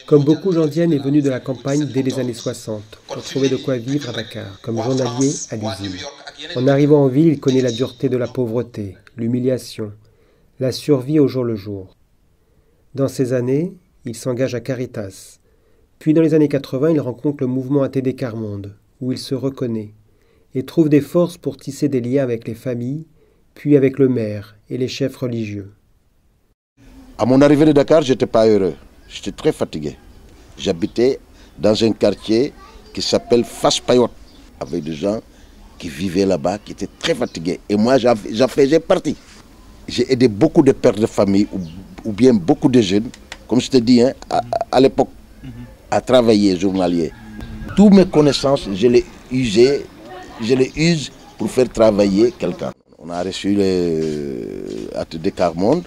Comme beaucoup, Jean Diène est venu de la campagne dès les années 60 pour trouver de quoi vivre à Dakar, comme journalier à l'usine. En arrivant en ville, il connaît la dureté de la pauvreté, l'humiliation, la survie au jour le jour. Dans ces années, il s'engage à Caritas. Puis dans les années 80, il rencontre le mouvement ATD Quart Monde, où il se reconnaît et trouve des forces pour tisser des liens avec les familles, puis avec le maire et les chefs religieux. À mon arrivée de Dakar, je n'étais pas heureux. J'étais très fatigué. J'habitais dans un quartier qui s'appelle Fass Payotte, avec des gens qui vivaient là-bas, qui étaient très fatigués. Et moi, j'en faisais partie. J'ai aidé beaucoup de pères de famille, ou bien beaucoup de jeunes, comme je te dis, hein, à l'époque, à travailler journalier. Toutes mes connaissances, je les use pour faire travailler quelqu'un. On a reçu le ATD Quart Monde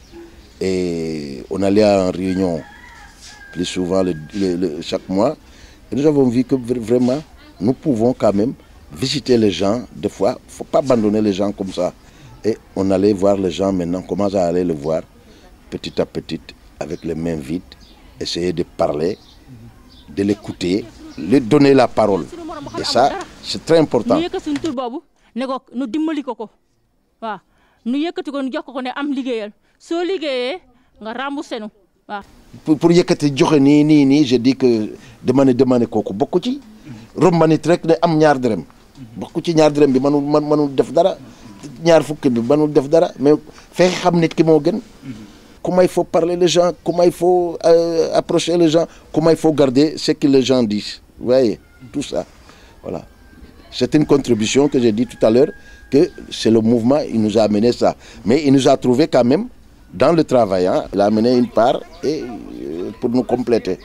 et on allait en réunion plus souvent chaque mois. Et nous avons vu que vraiment, nous pouvons quand même visiter les gens. Des fois, il ne faut pas abandonner les gens comme ça. Et on allait voir les gens maintenant, on commence à aller les voir petit à petit, avec les mains vides, essayer de parler, de l'écouter, lui donner la parole. Et ça, c'est très important. Pour yëkkati joxe nii je dis que demandé kooku bokku ci romb nit rek ne am ñaar dërëm bokku ci ñaar dërëm bi manul def dara ñaar fukki bi manul def dara mais fexe xam nit ki moo gën. Comment il faut parler les gens, comment il faut approcher les gens, comment il faut garder ce que les gens disent. Vous voyez, tout ça. Voilà. C'est une contribution que j'ai dit tout à l'heure, que c'est le mouvement, il nous a amené ça. Mais il nous a trouvé quand même dans le travail. Hein, il a amené une part et, pour nous compléter.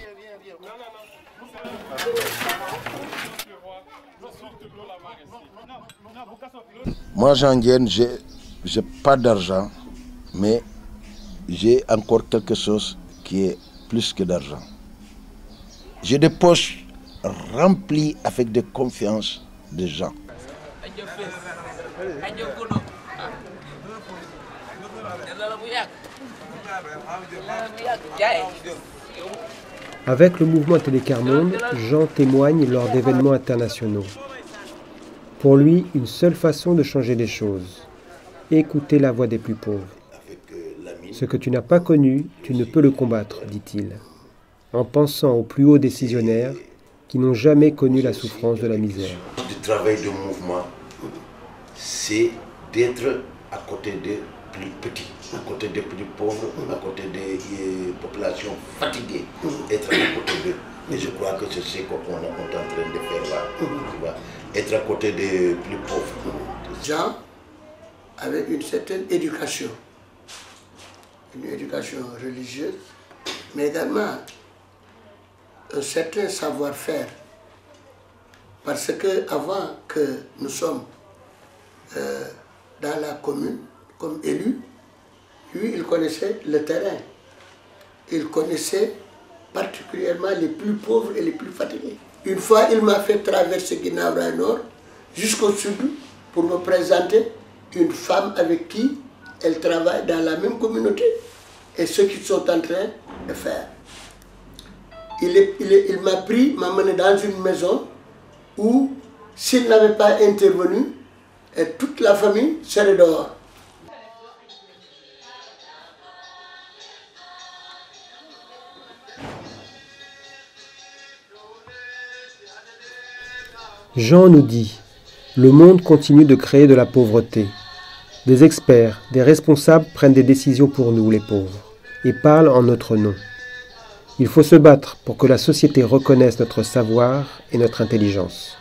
Moi, Jean Diène, j'ai pas d'argent, mais j'ai encore quelque chose qui est plus que d'argent. J'ai des poches remplies avec de confiance des gens. Avec le mouvement ATD Quart Monde, Jean témoigne lors d'événements internationaux. Pour lui, une seule façon de changer les choses, écouter la voix des plus pauvres. Ce que tu n'as pas connu, tu ne peux le combattre, dit-il, en pensant aux plus hauts décisionnaires qui n'ont jamais connu la souffrance de la misère. Le travail de mouvement, c'est d'être à côté des plus petits, à côté des plus pauvres, à côté des populations fatiguées, être à côté d'eux. Et je crois que c'est ce qu'on est en train de faire là. Tu vois, être à côté des plus pauvres. Jean avait une certaine éducation. Une éducation religieuse, mais également un certain savoir-faire. Parce que avant que nous sommes dans la commune comme élus, lui, il connaissait le terrain. Il connaissait particulièrement les plus pauvres et les plus fatigués. Une fois, il m'a fait traverser Guinaw Rail Nord jusqu'au sud pour me présenter une femme avec qui elle travaille dans la même communauté et ce qu'ils sont en train de faire. Il m'a pris, m'a mené dans une maison où, s'il n'avait pas intervenu, toute la famille serait dehors. Jean nous dit, le monde continue de créer de la pauvreté. Des experts, des responsables prennent des décisions pour nous, les pauvres, et parlent en notre nom. Il faut se battre pour que la société reconnaisse notre savoir et notre intelligence.